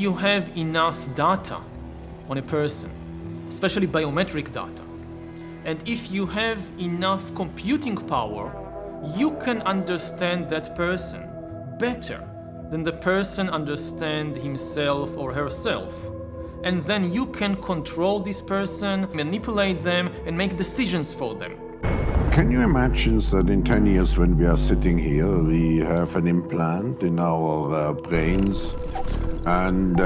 you have enough data on a person, especially biometric data, and if you have enough computing power, you can understand that person better than the person understands himself or herself. And then you can control this person, manipulate them, and make decisions for them. Can you imagine that in 10 years when we are sitting here, we have an implant in our brains, and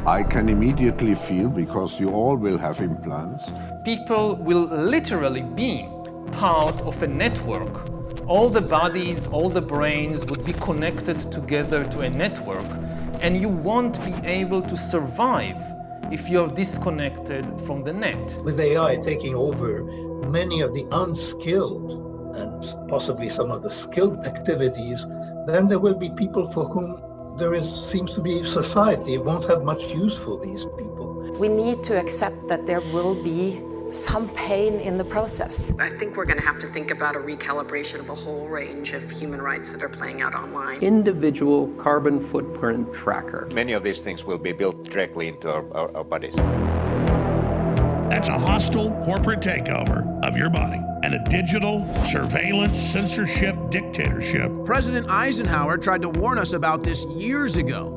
I can immediately feel, because you all will have implants. People will literally be part of a network. All the bodies, all the brains would be connected together to a network, and you won't be able to survive if you're disconnected from the net. With AI taking over many of the unskilled and possibly some of the skilled activities, then there will be people for whom seems to be society. It won't have much use for these people. We need to accept that there will be some pain in the process. I think we're going to have to think about a recalibration of a whole range of human rights that are playing out online. Individual carbon footprint tracker. Many of these things will be built directly into our bodies. That's a hostile corporate takeover of your body and a digital surveillance censorship dictatorship. President Eisenhower tried to warn us about this years ago.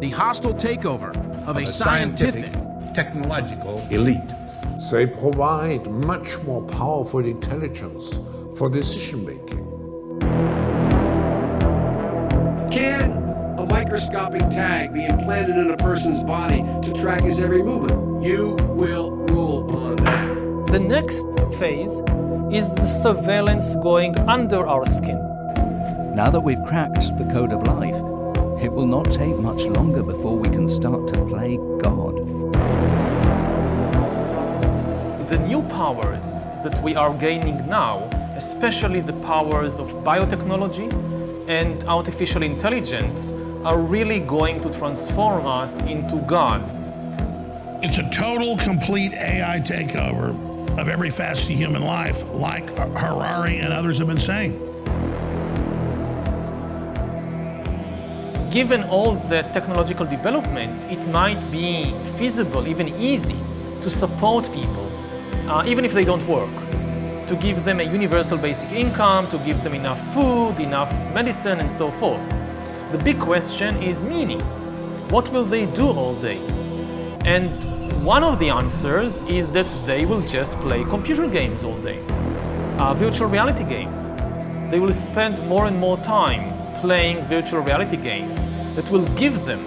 The hostile takeover of a scientific, technological elite. They provide much more powerful intelligence for decision making. Can a microscopic tag be implanted in a person's body to track his every movement? You will rule on that. The next phase is the surveillance going under our skin. Now that we've cracked the code of life, it will not take much longer before we can start to play God. The new powers that we are gaining now, especially the powers of biotechnology and artificial intelligence, are really going to transform us into gods. It's a total, complete AI takeover of every facet of human life, like Harari and others have been saying. Given all the technological developments, it might be feasible, even easy, to support people, even if they don't work, to give them a universal basic income, to give them enough food, enough medicine, and so forth. The big question is meaning. What will they do all day? And one of the answers is that they will just play computer games all day, virtual reality games. They will spend more and more time playing virtual reality games that will give them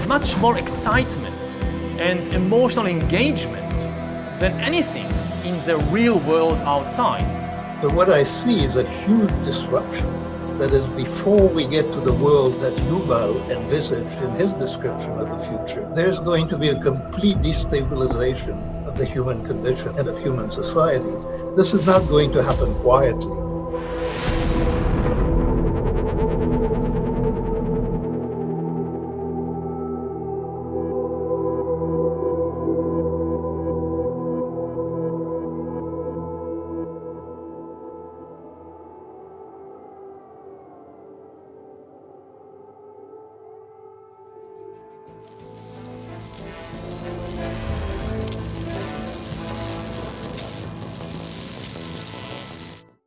much more excitement and emotional engagement than anything in the real world outside. But what I see is a huge disruption. That is, before we get to the world that Yuval envisaged in his description of the future, there's going to be a complete destabilization of the human condition and of human societies. This is not going to happen quietly.